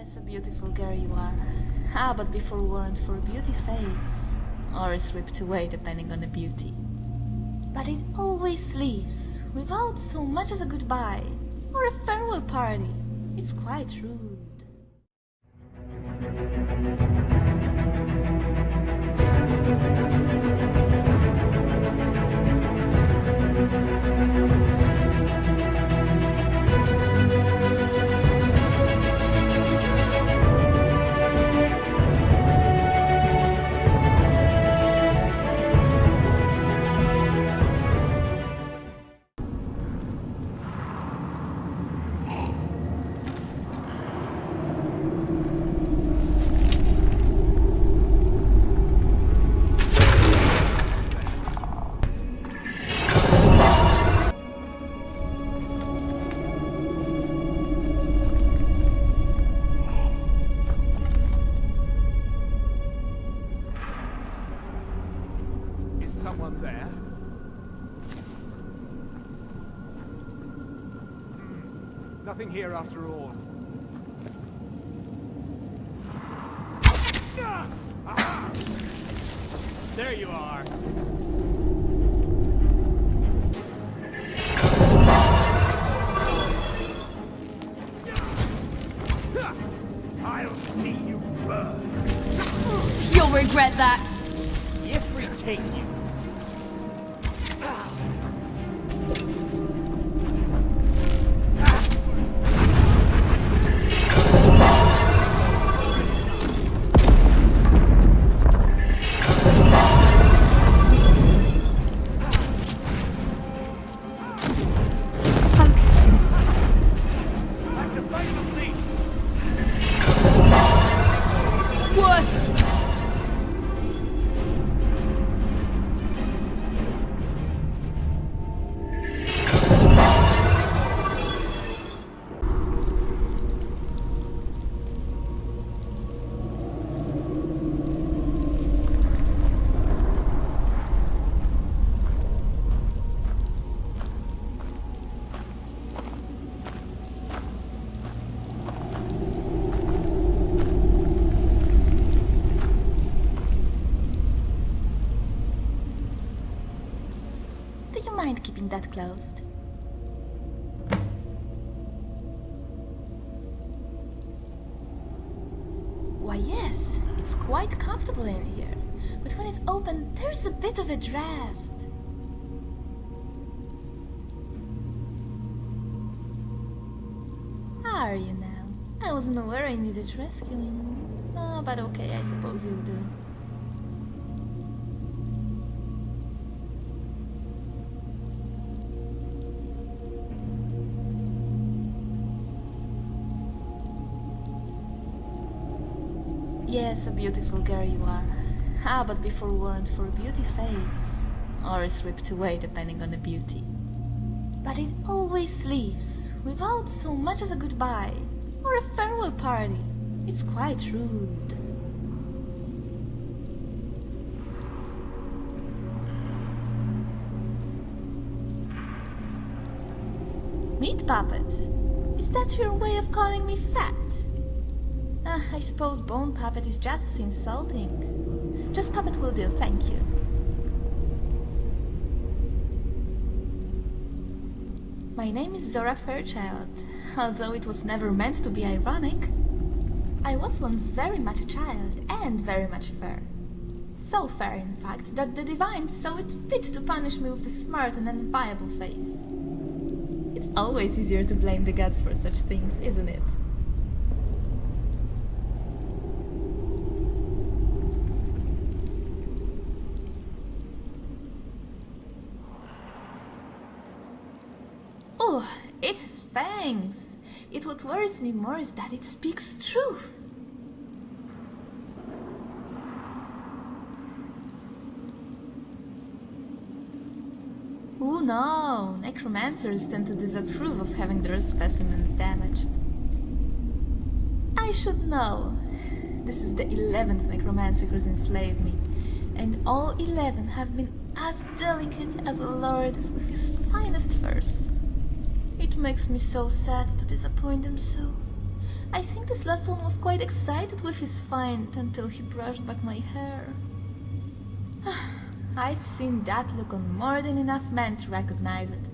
Yes, a beautiful girl you are. But before weren't for beauty fades, or is ripped away depending on the beauty. But it always leaves, without so much as a goodbye, or a farewell party. It's quite rude. Someone there? Nothing here after all. Aha! There you are. I'll see you burn. You'll regret that. If we take you. Worse! Do you mind keeping that closed? Why yes, it's quite comfortable in here, but when it's open, there's a bit of a draft. How are you now? I wasn't aware I needed rescuing. Oh, but okay, I suppose you'll do. Yes, a beautiful girl you are. But before weren't for beauty fades, or is ripped away depending on the beauty. But it always leaves, without so much as a goodbye, or a farewell party. It's quite rude. Meat puppet? Is that your way of calling me fat? I suppose bone puppet is just as insulting. Just puppet will do, thank you. My name is Zora Fairchild, although it was never meant to be ironic. I was once very much a child and very much fair. So fair, in fact, that the divines saw it fit to punish me with the smart and enviable face. It's always easier to blame the gods for such things, isn't it? Oh, it has fangs! Yet what worries me more is that it speaks truth. Oh no, necromancers tend to disapprove of having their specimens damaged. I should know. This is the 11th necromancer who's enslaved me, and all 11 have been as delicate as a lord with his finest furs. It makes me so sad to disappoint them so. I think this last one was quite excited with his find until he brushed back my hair. I've seen that look on more than enough men to recognize it.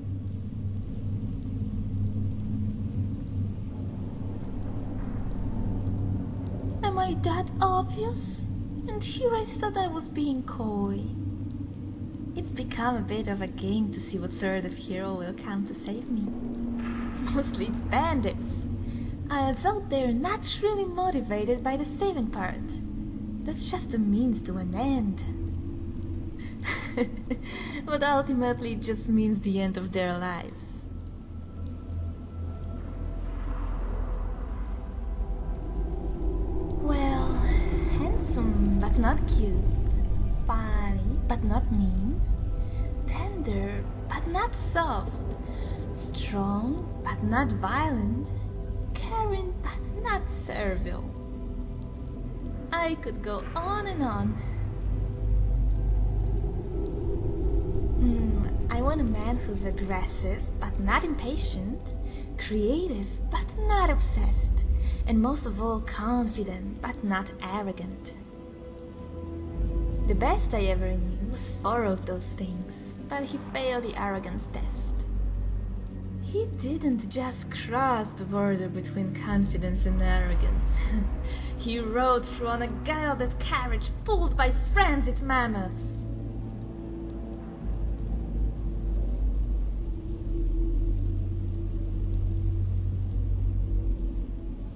Am I that obvious? And here I thought I was being coy. It's become a bit of a game to see what sort of hero will come to save me. Mostly it's bandits. Although they're not really motivated by the saving part. That's just a means to an end. But ultimately it just means the end of their lives. Well, handsome but not cute. Funny but not mean. Tender but not soft. Strong but not violent. Caring but not servile. I could go on and on. I want a man who's aggressive but not impatient, creative but not obsessed, and most of all confident but not arrogant. The best I ever knew was 4 of those things, but he failed the arrogance test. He didn't just cross the border between confidence and arrogance. He rode through on a gilded carriage pulled by frenzied mammoths.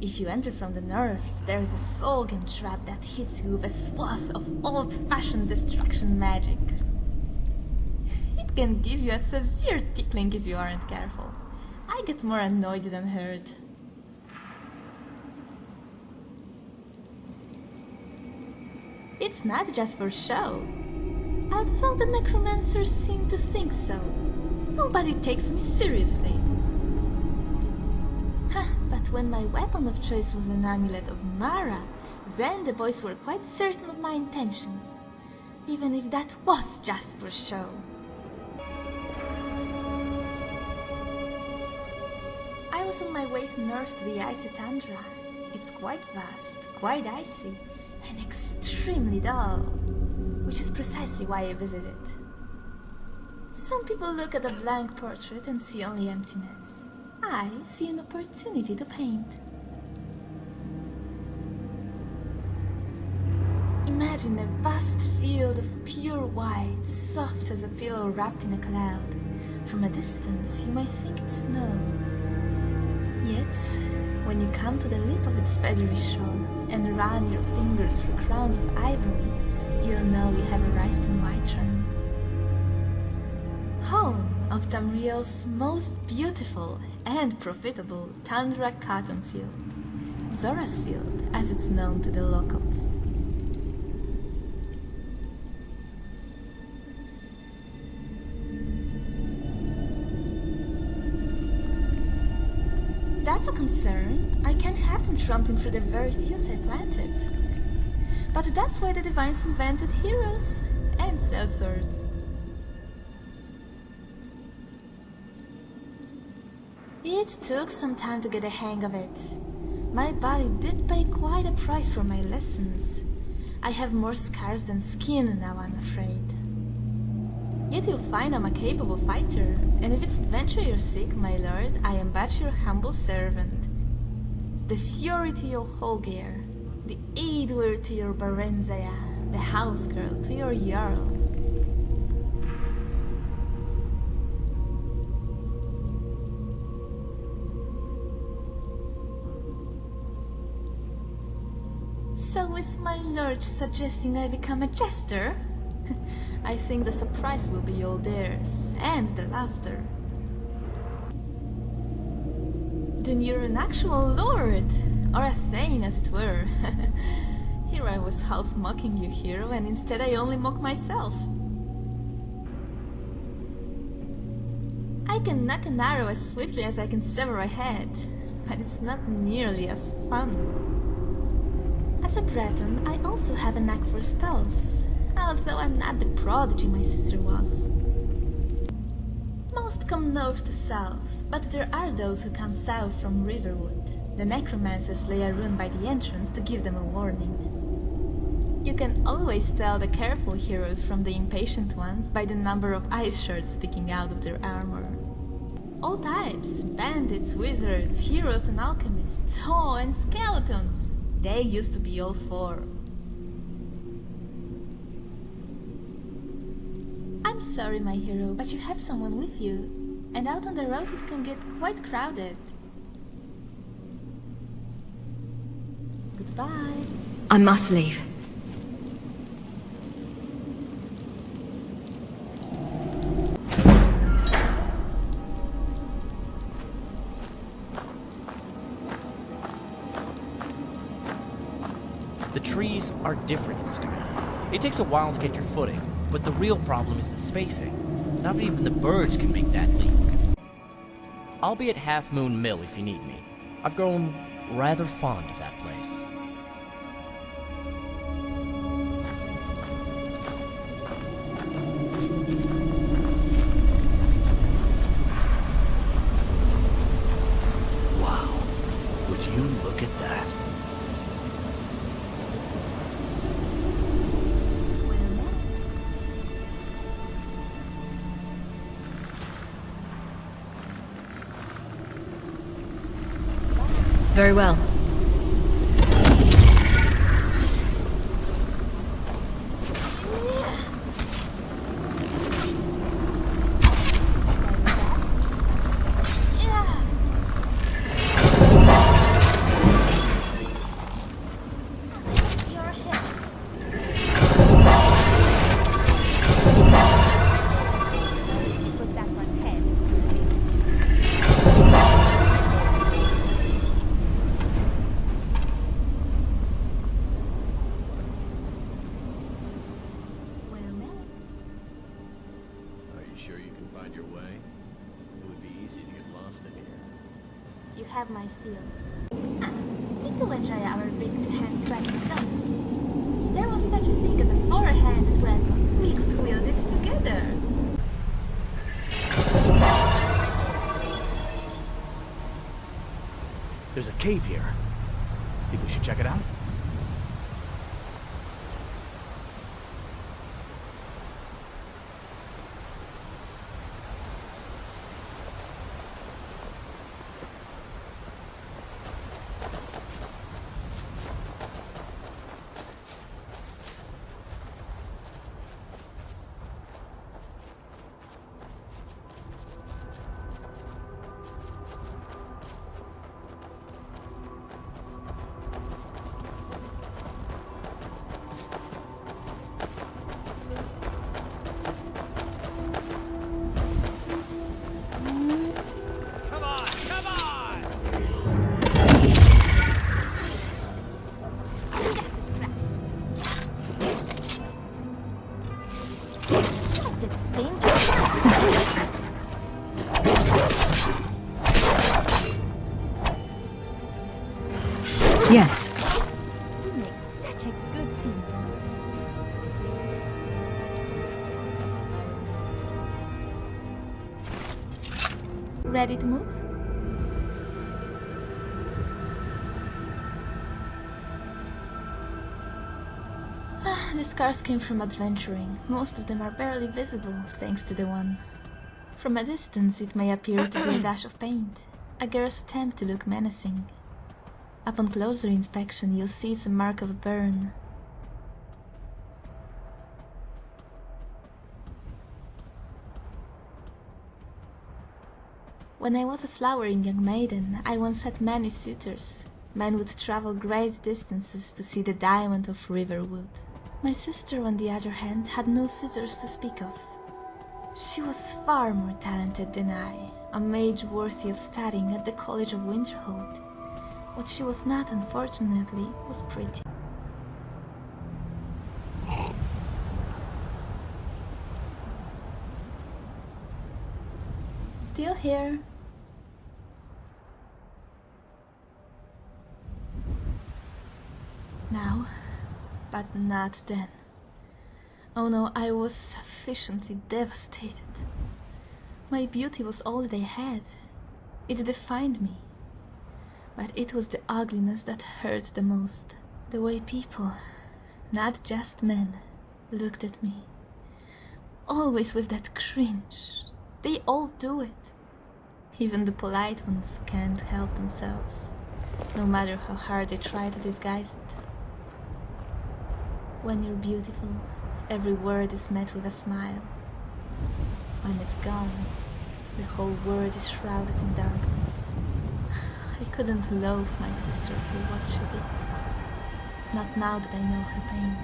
If you enter from the north, there's a Solgan trap that hits you with a swath of old-fashioned destruction magic. It can give you a severe tickling if you aren't careful. I get more annoyed than hurt. It's not just for show. Although the necromancers seem to think so. Nobody takes me seriously. But when my weapon of choice was an amulet of Mara, then the boys were quite certain of my intentions. Even if that was just for show. I was on my way north to the icy tundra. It's quite vast, quite icy, and extremely dull, which is precisely why I visit it. Some people look at a blank portrait and see only emptiness. I see an opportunity to paint. Imagine a vast field of pure white, soft as a pillow wrapped in a cloud. From a distance, you might think it's snow. Yet, when you come to the lip of its feathery shore and run your fingers through crowns of ivory, you'll know you have arrived in Whiterun. Home of Tamriel's most beautiful and profitable tundra cotton field. Zora's field, as it's known to the locals. That's a concern. I can't have them trampling through the very fields I planted. But that's why the Divines invented heroes and sellswords. It took some time to get a hang of it. My body did pay quite a price for my lessons. I have more scars than skin now, I'm afraid. Yet you'll find I'm a capable fighter, and if it's adventure you're seek, my lord, I am but your humble servant. The fury to your Holgeir, the Aedwir to your Barenzaya, the house girl to your Jarl. So is my lord suggesting I become a jester? I think the surprise will be all theirs, and the laughter. Then you're an actual lord, or a thane as it were. Here I was half mocking you, hero, and instead I only mock myself. I can knock an arrow as swiftly as I can sever a head, but it's not nearly as fun. As a Breton, I also have a knack for spells, although I'm not the prodigy my sister was. Most come north to south, but there are those who come south from Riverwood. The necromancers lay a rune by the entrance to give them a warning. You can always tell the careful heroes from the impatient ones by the number of ice shards sticking out of their armor. All types, bandits, wizards, heroes and alchemists, oh, and skeletons. They used to be all four. I'm sorry, my hero, but you have someone with you, and out on the road it can get quite crowded. Goodbye. I must leave. The trees are different in Skyrim. It takes a while to get your footing, but the real problem is the spacing. Not even the birds can make that leap. I'll be at Half Moon Mill if you need me. I've grown rather fond of that place. Wow. Would you look at that? Well met. Very well. You have my steel. We do enjoy our big two-handed weapons, don't we? If there was such a thing as a four-handed weapon, we could wield it together. There's a cave here. Think we should check it out? Yes. We make such a good team. Ready to move? The scars came from adventuring. Most of them are barely visible, thanks to the one. From a distance, it may appear to be a dash of paint, a girl's attempt to look menacing. Upon closer inspection, you'll see it's a mark of a burn. When I was a flowering young maiden, I once had many suitors. Men would travel great distances to see the diamond of Riverwood. My sister, on the other hand, had no suitors to speak of. She was far more talented than I, a mage worthy of studying at the College of Winterhold. What she was not, unfortunately, was pretty. Still here. Now, but not then. Oh no, I was sufficiently devastated. My beauty was all they had. It defined me. But it was the ugliness that hurt the most. The way people, not just men, looked at me. Always with that cringe. They all do it. Even the polite ones can't help themselves, no matter how hard they try to disguise it. When you're beautiful, every word is met with a smile. When it's gone, the whole world is shrouded in darkness. I couldn't loathe my sister for what she did. Not now that I know her pain.